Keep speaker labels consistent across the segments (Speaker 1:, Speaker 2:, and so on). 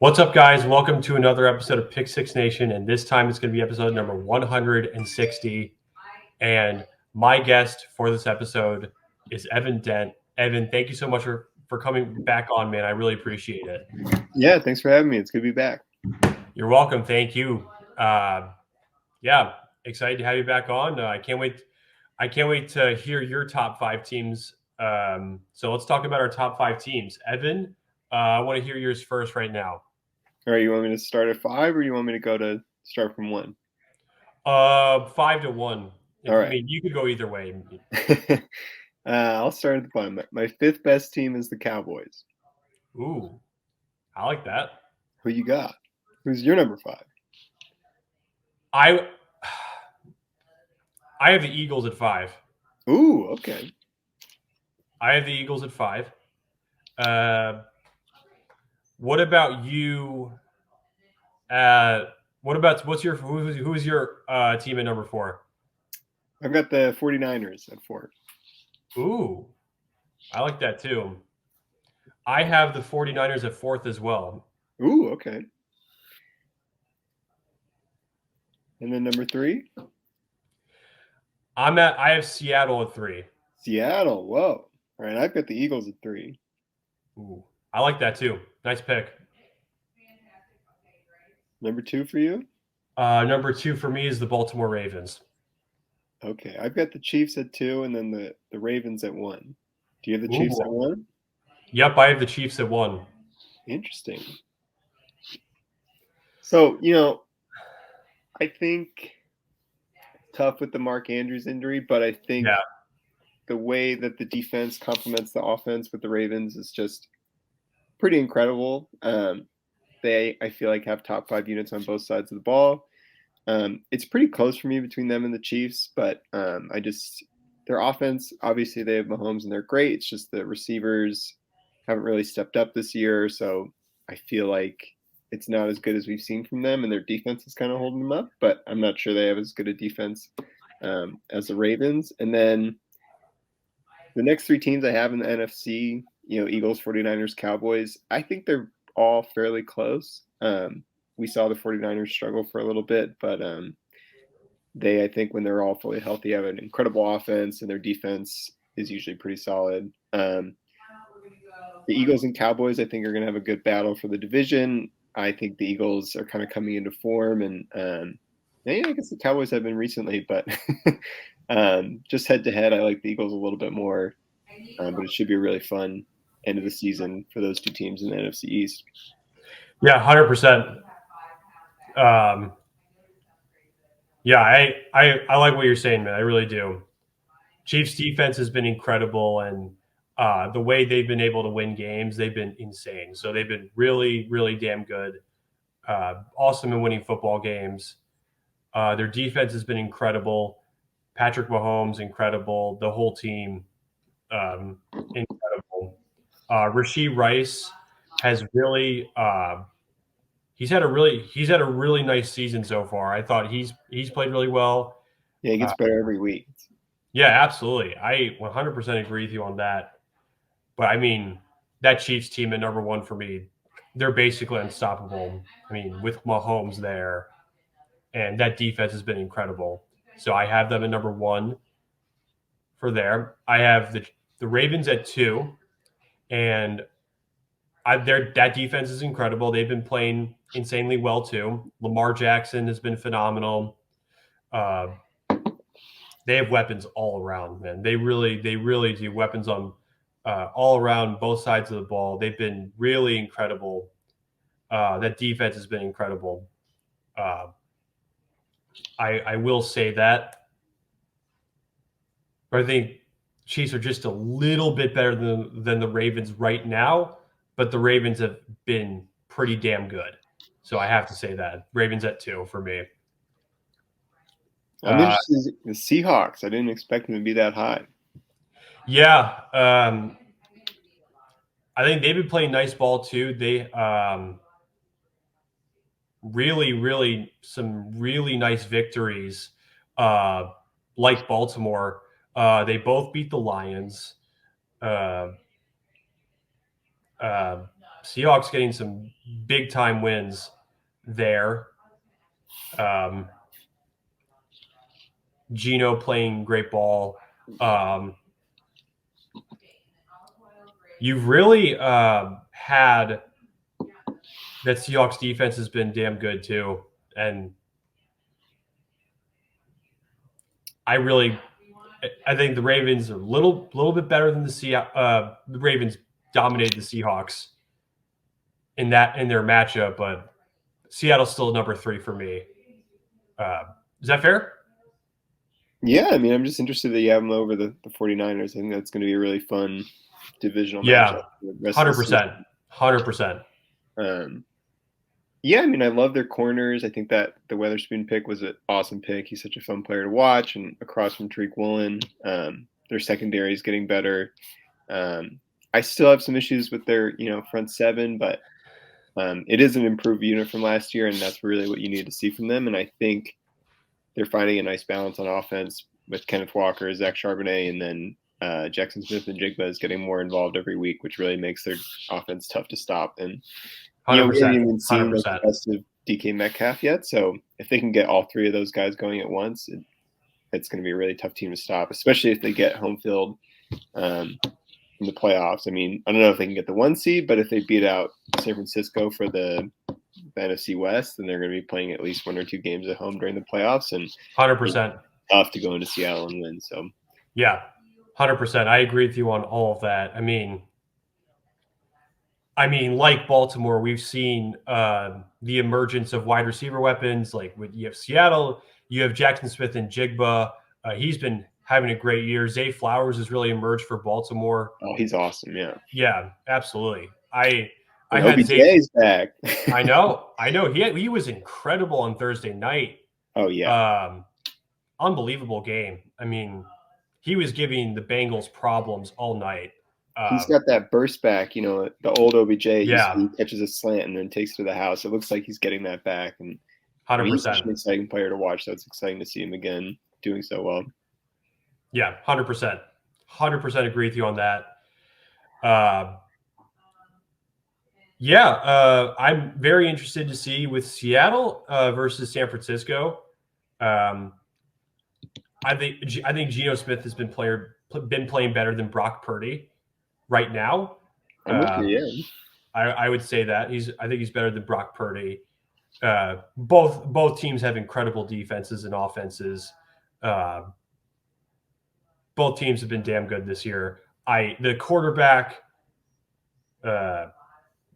Speaker 1: What's up, guys? Welcome to another episode of Pick Six Nation, and this time it's going to be episode number 160. And my guest for this episode is Evan Dent. Evan, thank you so much for coming back on, man. I really appreciate it.
Speaker 2: Yeah, thanks for having me. It's good to be back.
Speaker 1: You're welcome. Thank you. Yeah, excited to have you back on. I can't wait. I can't wait to hear your top five teams. So let's talk about our top five teams. Evan, I want to hear yours first right now.
Speaker 2: All right, you want me to start at 5 or you want me to start from 1?
Speaker 1: 5-1.
Speaker 2: All
Speaker 1: I
Speaker 2: right.
Speaker 1: mean, you could go either way.
Speaker 2: I'll start at the bottom. My fifth best team is the Cowboys.
Speaker 1: Ooh, I like that.
Speaker 2: Who you got? Who's your number 5?
Speaker 1: I have the Eagles at 5.
Speaker 2: Ooh, okay.
Speaker 1: I have the Eagles at 5. What about you? What's your who's your team at number 4?
Speaker 2: I've got the 49ers at 4.
Speaker 1: Ooh, I like that too. I have the 49ers at 4th as well.
Speaker 2: Ooh, okay. And then number 3?
Speaker 1: I have Seattle at 3.
Speaker 2: Seattle. Whoa. All right, I've got the Eagles at 3.
Speaker 1: Ooh, I like that too. Nice pick.
Speaker 2: Number 2 for you?
Speaker 1: Number 2 for me is the Baltimore Ravens.
Speaker 2: Okay, I've got the Chiefs at 2 and then the Ravens at 1. Do you have the Chiefs at 1?
Speaker 1: Yep, I have the Chiefs at 1.
Speaker 2: Interesting. So, I think tough with the Mark Andrews injury, but I think the way that the defense complements the offense with the Ravens is just pretty incredible. I feel like, have top 5 units on both sides of the ball. It's pretty close for me between them and the Chiefs, but their offense, obviously they have Mahomes and they're great. It's just the receivers haven't really stepped up this year, so I feel like it's not as good as we've seen from them, and their defense is kind of holding them up, but I'm not sure they have as good a defense as the Ravens. And then the next 3 teams I have in the NFC, Eagles, 49ers, Cowboys, I think they're all fairly close. We saw the 49ers struggle for a little bit, but I think when they're all fully healthy, have an incredible offense, and their defense is usually pretty solid. The Eagles and Cowboys, I think, are going to have a good battle for the division. I think the Eagles are kind of coming into form, and I guess the Cowboys have been recently, but just head to head, I like the Eagles a little bit more. But it should be a really fun end of the season for those 2 teams in the NFC East.
Speaker 1: Yeah, 100%. Yeah, I like what you're saying, man. I really do. Chiefs defense has been incredible, and the way they've been able to win games, they've been insane. So they've been really, really damn good. Awesome in winning football games. Their defense has been incredible. Patrick Mahomes, incredible. The whole team, incredible. Rashee Rice has really he's had a really nice season so far. I thought he's played really well.
Speaker 2: Yeah, he gets better every week.
Speaker 1: Yeah, absolutely. I 100% agree with you on that. But I mean, that Chiefs team at number 1 for me, they're basically unstoppable. I mean, with Mahomes there, and that defense has been incredible. So I have them at number 1 for there. I have the Ravens at 2, and that defense is incredible. They've been playing insanely well too. Lamar Jackson has been phenomenal. They have weapons all around, man. They really do weapons on all around both sides of the ball. They've been really incredible. That defense has been incredible. I will say that. But I think Chiefs are just a little bit better than the Ravens right now, but the Ravens have been pretty damn good. So I have to say that. Ravens at 2 for me.
Speaker 2: I'm interested in the Seahawks. I didn't expect them to be that high.
Speaker 1: Yeah. I think they've been playing nice ball too. They really some really nice victories like Baltimore. They both beat the Lions. Seahawks getting some big time wins there. Geno playing great ball. You've really had that Seahawks defense has been damn good too, and I think the Ravens are a little bit better than the Ravens dominated the Seahawks in their matchup, but Seattle's still number 3 for me. Is that fair?
Speaker 2: Yeah, I mean, I'm just interested that you have them over the 49ers. I think that's going to be a really fun divisional matchup.
Speaker 1: Yeah, 100%. 100%.
Speaker 2: Yeah, I mean, I love their corners. I think that the Weatherspoon pick was an awesome pick. He's such a fun player to watch, and across from Tariq Woolen, their secondary is getting better. I still have some issues with their, front seven, but it is an improved unit from last year, and that's really what you need to see from them. And I think they're finding a nice balance on offense with Kenneth Walker, Zach Charbonnet, and then Jackson Smith and Jigba is getting more involved every week, which really makes their offense tough to stop. And
Speaker 1: 100%.
Speaker 2: We haven't even seen
Speaker 1: 100%.
Speaker 2: the best of DK Metcalf yet. So if they can get all three of those guys going at once, it's going to be a really tough team to stop, especially if they get home field in the playoffs. I mean, I don't know if they can get the 1 seed, but if they beat out San Francisco for the NFC West, then they're going to be playing at least 1 or 2 games at home during the playoffs. And
Speaker 1: 100%.
Speaker 2: Tough to go into Seattle and win. So
Speaker 1: yeah, 100%. I agree with you on all of that. I mean, like Baltimore, we've seen the emergence of wide receiver weapons. Like you have Seattle, you have Jackson Smith and Jigba. He's been having a great year. Zay Flowers has really emerged for Baltimore.
Speaker 2: Oh, he's awesome. Yeah.
Speaker 1: Yeah, absolutely. I
Speaker 2: had OBJ's back.
Speaker 1: I know. He was incredible on Thursday night.
Speaker 2: Oh yeah.
Speaker 1: Unbelievable game. I mean, he was giving the Bengals problems all night.
Speaker 2: He's got that burst back, the old OBJ.
Speaker 1: Yeah.
Speaker 2: He catches a slant and then takes it to the house. It looks like he's getting that back. And
Speaker 1: 100%.
Speaker 2: He's such an exciting player to watch. So it's exciting to see him again doing so well.
Speaker 1: Yeah, 100%. 100% agree with you on that. I'm very interested to see with Seattle versus San Francisco. I think Geno Smith has been playing better than Brock Purdy right now. I would say that I think he's better than Brock Purdy. Both teams have incredible defenses and offenses. Both teams have been damn good this year. The quarterback, I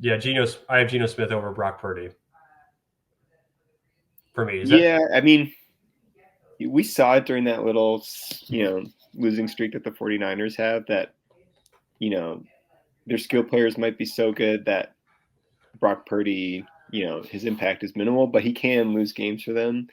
Speaker 1: have Geno Smith over Brock Purdy. For me,
Speaker 2: I mean, we saw it during that little, losing streak that the 49ers have, that, their skill players might be so good that Brock Purdy, his impact is minimal, but he can lose games for them.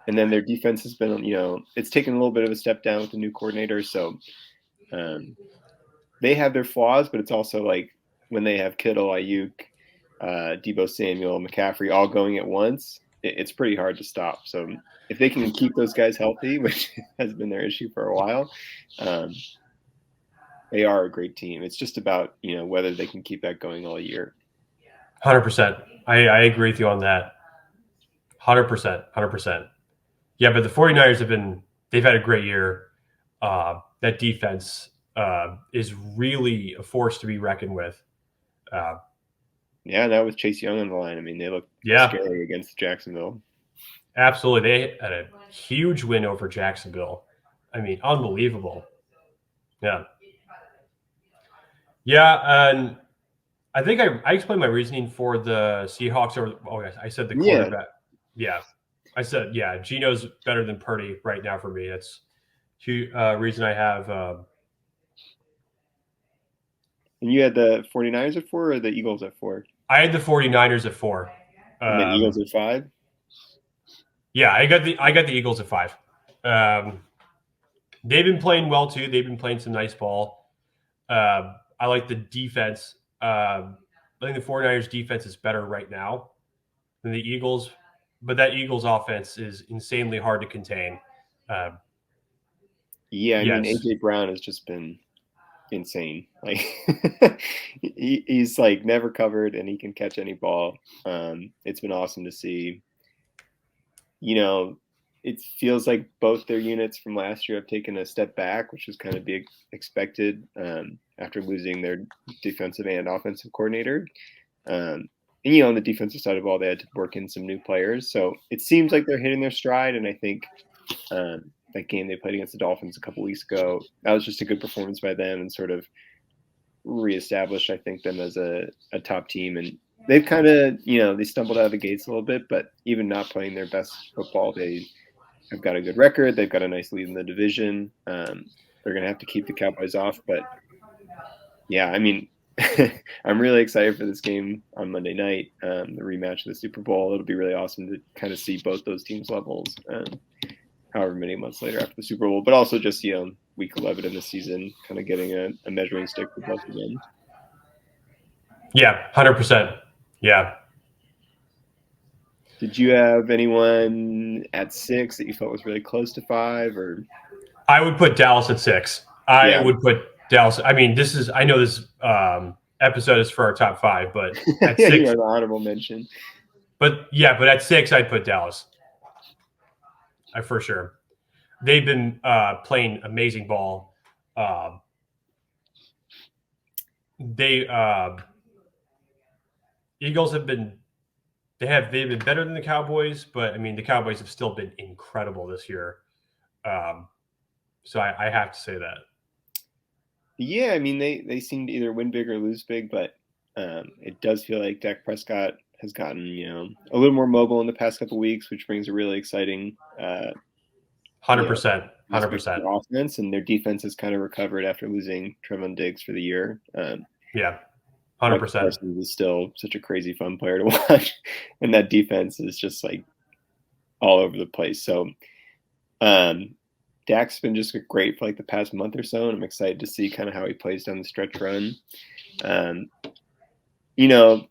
Speaker 2: And then their defense has been, it's taken a little bit of a step down with the new coordinator. So they have their flaws, but it's also like when they have Kittle, Ayuk, Deebo Samuel, McCaffrey all going at once, it's pretty hard to stop. So if they can keep those guys healthy, which has been their issue for a while, they are a great team. It's just about, whether they can keep that going all year.
Speaker 1: 100%. I agree with you on that. 100%. 100%. Yeah, but the 49ers they've had a great year. That defense is really a force to be reckoned with.
Speaker 2: Now with Chase Young on the line, I mean, they look scary against Jacksonville.
Speaker 1: Absolutely. They had a huge win over Jacksonville. I mean, unbelievable. Yeah. Yeah, and I think I explained my reasoning for the Seahawks I said the quarterback. Yeah. I said, Geno's better than Purdy right now for me. That's the reason I have.
Speaker 2: And you had the 49ers at 4 or the Eagles at 4?
Speaker 1: I had the 49ers at 4.
Speaker 2: And then Eagles at 5?
Speaker 1: Yeah, I got the Eagles at 5. They've been playing well too. They've been playing some nice ball. I like the defense. I think the 49ers defense is better right now than the Eagles, but that Eagles offense is insanely hard to contain.
Speaker 2: I mean, AJ Brown has just been insane. Like he's like never covered and he can catch any ball. It's been awesome to see. You know, it feels like both their units from last year have taken a step back, which was kind of be expected after losing their defensive and offensive coordinator. And on the defensive side of the ball, they had to work in some new players. So it seems like they're hitting their stride. And I think that game they played against the Dolphins a couple weeks ago, that was just a good performance by them and sort of reestablished, I think, them as a top team. And they've kind of, they stumbled out of the gates a little bit, but even not playing their best football, they have got a good record. They've got a nice lead in the division. They're going to have to keep the Cowboys off. But yeah, I mean, I'm really excited for this game on Monday night, the rematch of the Super Bowl. It'll be really awesome to kind of see both those teams' levels, however many months later after the Super Bowl, but also just, week 11 in the season, kind of getting a measuring stick for both of them.
Speaker 1: Yeah, 100%. Yeah.
Speaker 2: Did you have anyone at 6 that you felt was really close to 5? Or
Speaker 1: I would put Dallas at 6. I would put Dallas. I mean, I know this episode is for our top 5, but at 6,
Speaker 2: you are the honorable mention.
Speaker 1: But at 6, I'd put Dallas. For sure. They've been playing amazing ball. Eagles have been they've been better than the Cowboys, but I mean the Cowboys have still been incredible this year. So I have to say that.
Speaker 2: Yeah, I mean they seem to either win big or lose big, but it does feel like Dak Prescott has gotten a little more mobile in the past couple of weeks, which brings a really exciting
Speaker 1: 100%, 100%
Speaker 2: offense, and their defense has kind of recovered after losing Trevon Diggs for the year.
Speaker 1: Yeah, 100%.
Speaker 2: Is still such a crazy fun player to watch, and that defense is just like all over the place. So, Dak's been just great for like the past month or so, and I'm excited to see kind of how he plays down the stretch run.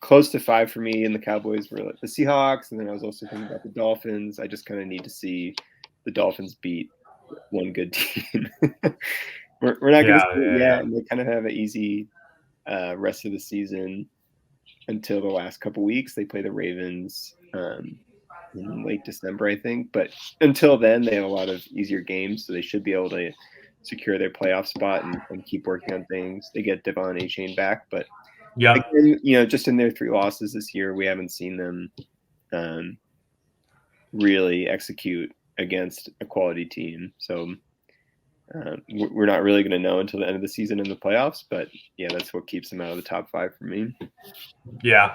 Speaker 2: Close to 5 for me, and the Cowboys were like the Seahawks, and then I was also thinking about the Dolphins. I just kind of need to see the Dolphins beat one good team. we're not going to see it yet, and they kind of have an easy rest of the season until the last couple weeks. They play the Ravens in late December, I think. But until then, they have a lot of easier games, so they should be able to secure their playoff spot and keep working on things. They get Devon Achane back, but again, just in their 3 losses this year, we haven't seen them really execute against a quality team. So we're not really going to know until the end of the season in the playoffs. But yeah, that's what keeps them out of the top 5 for me.
Speaker 1: Yeah,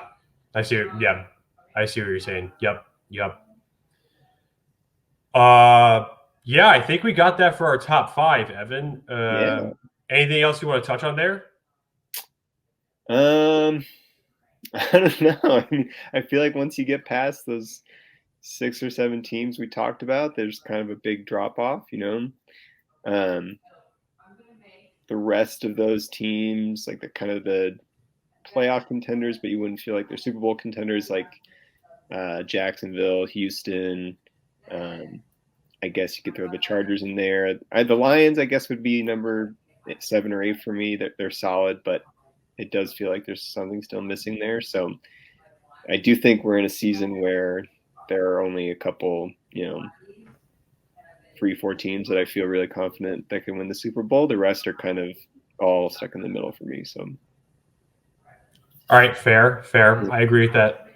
Speaker 1: I see. Yeah, I see what you're saying. Yep. Yeah, I think we got that for our top 5, Evan. Anything else you want to touch on there?
Speaker 2: I don't know. I mean, I feel like once you get past those 6 or 7 teams we talked about, there's kind of a big drop off, the rest of those teams, like the kind of the playoff contenders, but you wouldn't feel like they're Super Bowl contenders, like Jacksonville, Houston. I guess you could throw the Chargers in there. The Lions, I guess, would be number 7 or 8 for me. They're solid, but it does feel like there's something still missing there. So I do think we're in a season where there are only a couple, 3-4 teams that I feel really confident that can win the Super Bowl. The rest are kind of all stuck in the middle for me. So,
Speaker 1: all right, fair. I agree with that.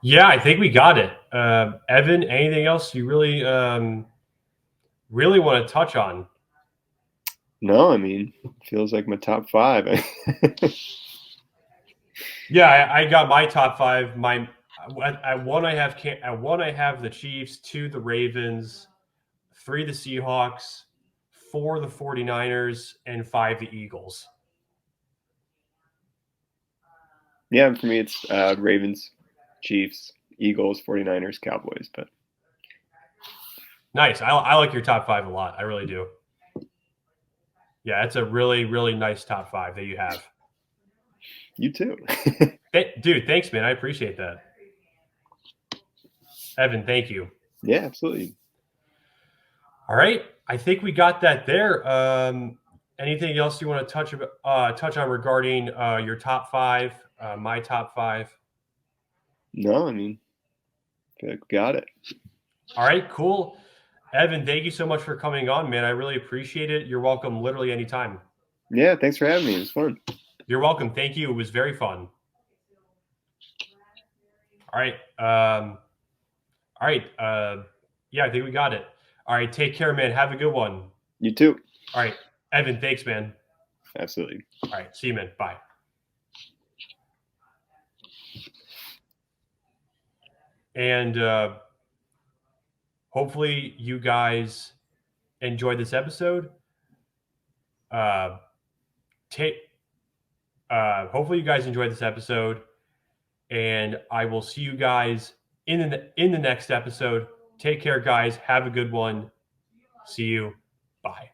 Speaker 1: Yeah, I think we got it. Evan, anything else you really want to touch on?
Speaker 2: No, I mean, it feels like my top 5.
Speaker 1: Yeah, I got my top 5. At 1 I have the Chiefs, 2 the Ravens, 3 the Seahawks, 4 the 49ers, and 5 the Eagles.
Speaker 2: Yeah, for me it's Ravens, Chiefs, Eagles, 49ers, Cowboys. But
Speaker 1: nice. I like your top 5 a lot. I really do. Yeah, it's a really, really nice top 5 that you have.
Speaker 2: You too.
Speaker 1: Dude, thanks, man. I appreciate that. Evan, thank you.
Speaker 2: Yeah, absolutely.
Speaker 1: All right. I think we got that there. Anything else you want to touch on regarding your top five, my top five?
Speaker 2: No, I mean, got it.
Speaker 1: All right, cool. Evan, thank you so much for coming on, man. I really appreciate it. You're welcome literally anytime.
Speaker 2: Yeah, thanks for having me. It was fun.
Speaker 1: You're welcome. Thank you. It was very fun. All right. All right. Yeah, I think we got it. All right. Take care, man. Have a good one.
Speaker 2: You too.
Speaker 1: All right. Evan, thanks, man.
Speaker 2: Absolutely.
Speaker 1: All right. See you, man. Bye. And hopefully you guys enjoyed this episode. Hopefully you guys enjoyed this episode, and I will see you guys in the next episode. Take care, guys. Have a good one. See you. Bye.